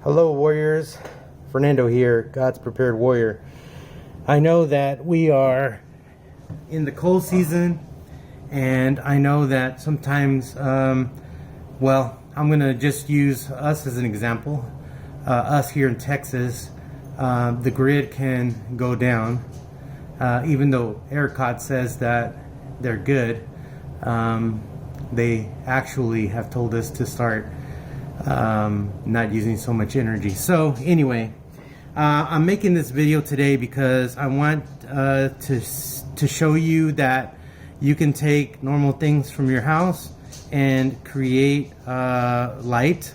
Hello warriors, Fernando here, God's Prepared Warrior. I know that we are in the cold season, and I know that sometimes, well, I'm going to just use us as an example. Us here in Texas, the grid can go down, even though ERCOT says that they're good. They actually have told us to start not using so much energy. So anyway, I'm making this video today because I want to show you that you can take normal things from your house and create light,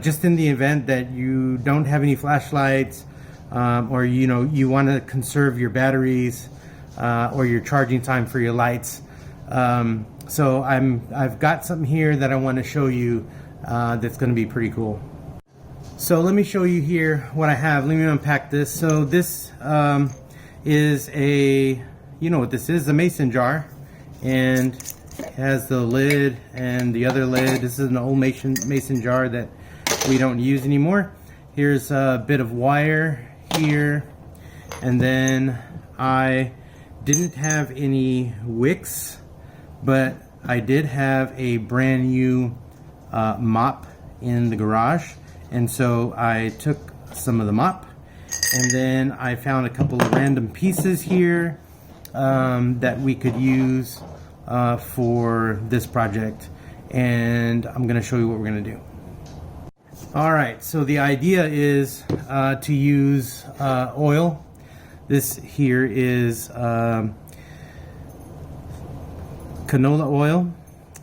just in the event that you don't have any flashlights, or you want to conserve your batteries, or your charging time for your lights. So I've got something here that I want to show you that's going to be pretty cool. So let me show you here what I have. Let me unpack this. So this is a, you know what this is, a mason jar, and it has the lid and the other lid. This is an old mason jar that we don't use anymore. Here's a bit of wire here, and then I didn't have any wicks, but I did have a brand new mop in the garage, and so I took some of the mop, and then I found a couple of random pieces here that we could use for this project, and I'm going to show you what we're going to do. Alright, so the idea is to use oil. This here is canola oil,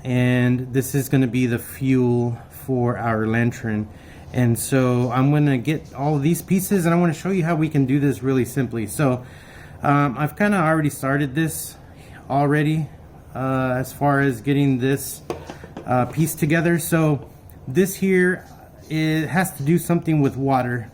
and this is going to be the fuel for our lantern. And so I'm going to get all of these pieces, and I want to show you how we can do this really simply. So I've kind of already started this already, as far as getting this piece together. So this here, it has to do something with water.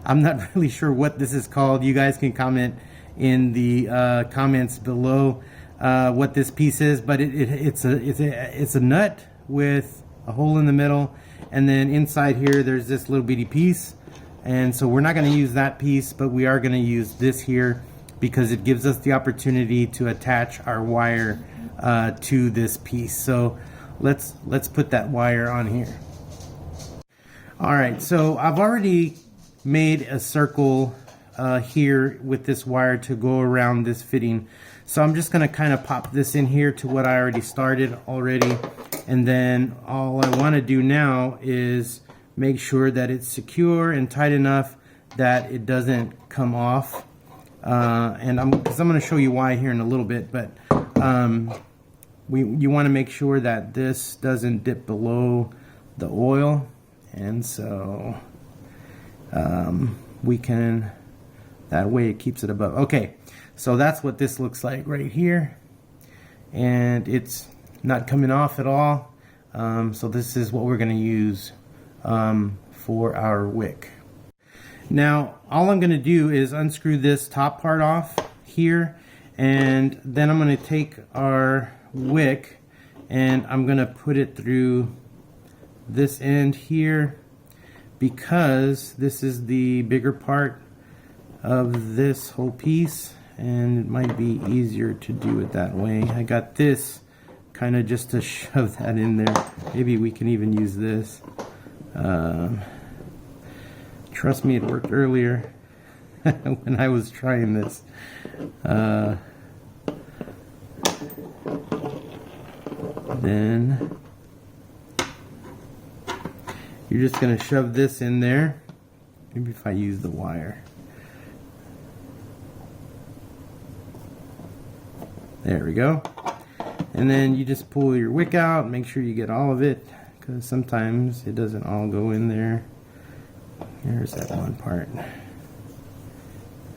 I'm not really sure what this is called. You guys can comment in the comments below what this piece is, but it's a nut with a hole in the middle, and then inside here there's this little bitty piece. And so we're not going to use that piece, but we are going to use this here because it gives us the opportunity to attach our wire to this piece. So let's put that wire on here. Alright, so I've already made a circle here with this wire to go around this fitting. So I'm just going to kind of pop this in here to what I already started already, and then all I want to do now is make sure that it's secure and tight enough that it doesn't come off. And I'm going to show you why here in a little bit, but you want to make sure that this doesn't dip below the oil, and so we can, that way it keeps it above. Okay, so that's what this looks like right here, and it's not coming off at all. So this is what we're going to use for our wick. Now all I'm going to do is unscrew this top part off here, and then I'm going to take our wick and I'm going to put it through this end here, because this is the bigger part of this whole piece, and it might be easier to do it that way. I got this kind of just to shove that in there. Maybe we can even use this. Trust me, it worked earlier when I was trying this. Then you're just going to shove this in there. Maybe if I use the wire. There we go. And then you just pull your wick out, make sure you get all of it, because sometimes it doesn't all go in there. Here's that one part.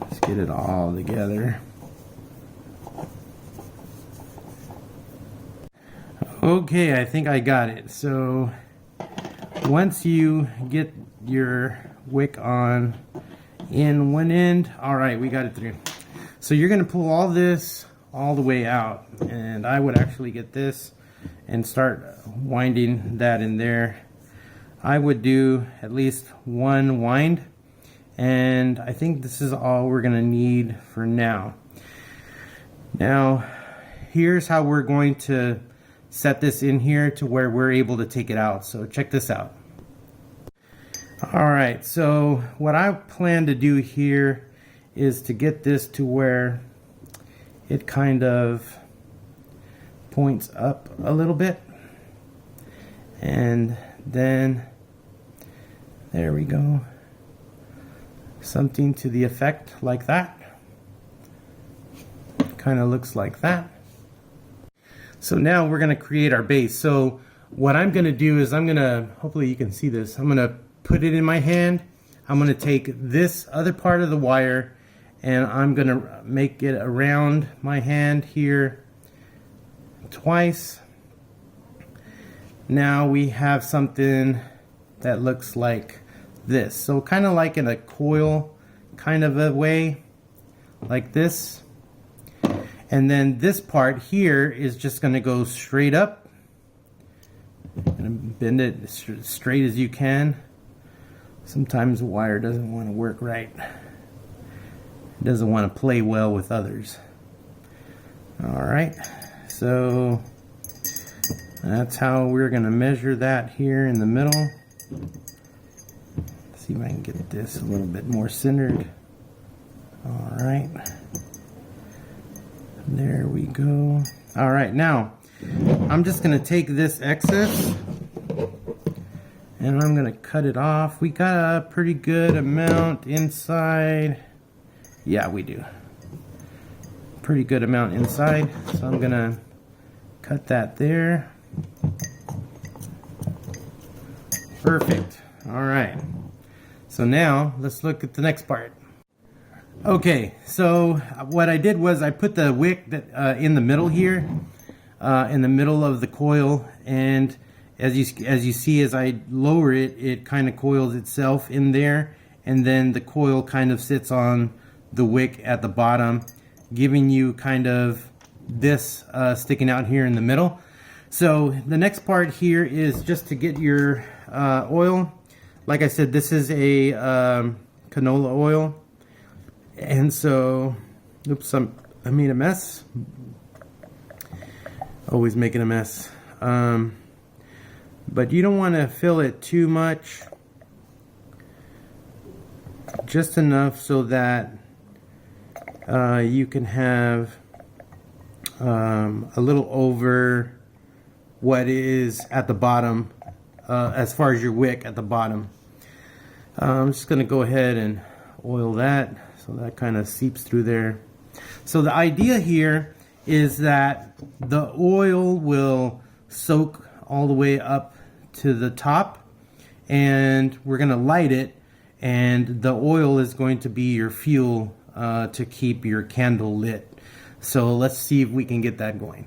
Let's get it all together. Okay, I think I got it. So once you get your wick on in one end, alright, we got it through. So you're going to pull all this all the way out, and I would actually get this and start winding that in there. I would do at least one wind, and I think this is all we're gonna need for now. Now, here's how we're going to set this in here to where we're able to take it out. So check this out. Alright, so what I plan to do here is to get this to where it kind of points up a little bit, and then there we go, something to the effect like that. Kind of looks like that. So now we're going to create our base. So what I'm going to do is I'm going to, hopefully you can see this, I'm going to put it in my hand. I'm going to take this other part of the wire and I'm going to make it around my hand here twice. Now we have something that looks like this. So kind of like in a coil kind of a way, like this. And then this part here is just going to go straight up. And bend it as straight as you can. Sometimes the wire doesn't want to work right. It doesn't want to play well with others. Alright, so that's how we're going to measure that here in the middle. Let's see if I can get this a little bit more centered. Alright. There we go. Alright, now I'm just going to take this excess and I'm going to cut it off. We got a pretty good amount inside. Yeah, we do. Pretty good amount inside. So I'm going to cut that there. Perfect. Alright. So now let's look at the next part. Okay, so what I did was I put the wick that in the middle here, in the middle of the coil, and as you see, as I lower it, it kind of coils itself in there, and then the coil kind of sits on the wick at the bottom, giving you kind of this sticking out here in the middle. So the next part here is just to get your oil. Like I said, this is a canola oil. And so, oops, I made a mess. Always making a mess. But you don't want to fill it too much. Just enough so that you can have a little over what is at the bottom, as far as your wick at the bottom. I'm just going to go ahead and oil that. So that kind of seeps through there. So the idea here is that the oil will soak all the way up to the top, and we're going to light it, and the oil is going to be your fuel to keep your candle lit. So let's see if we can get that going.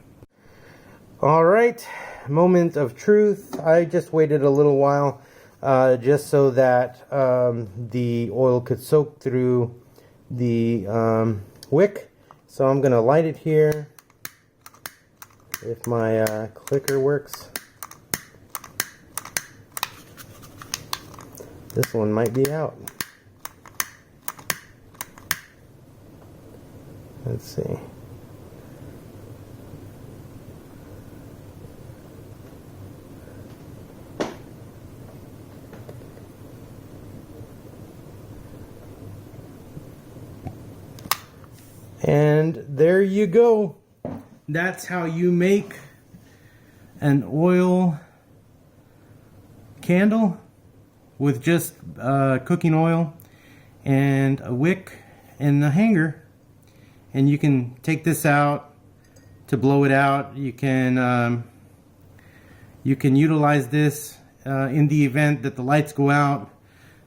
All right, moment of truth. I just waited a little while just so that the oil could soak through the wick. So I'm gonna light it here if my clicker works. This one might be out. Let's see. And there you go. That's how you make an oil candle with just cooking oil and a wick and a hanger. And you can take this out to blow it out. You can utilize this in the event that the lights go out.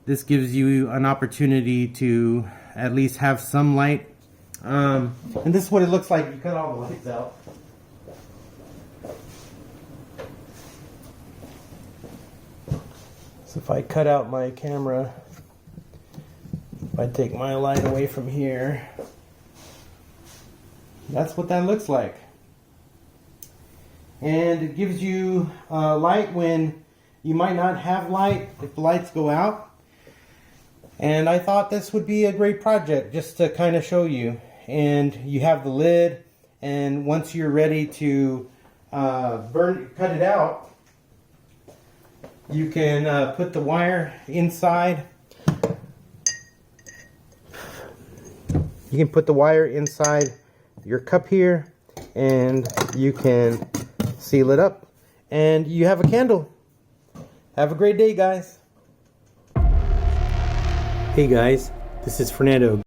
This gives you an opportunity to at least have some light. And this is what it looks like. You cut all the lights out. So if I cut out my camera, if I take my light away from here, that's what that looks like. And it gives you light when you might not have light if the lights go out. And I thought this would be a great project just to kind of show you. And you have the lid, and once you're ready to cut it out, you can put the wire inside. You can put the wire inside your cup here, and you can seal it up, and you have a candle. Have a great day, guys. Hey guys, this is Fernando.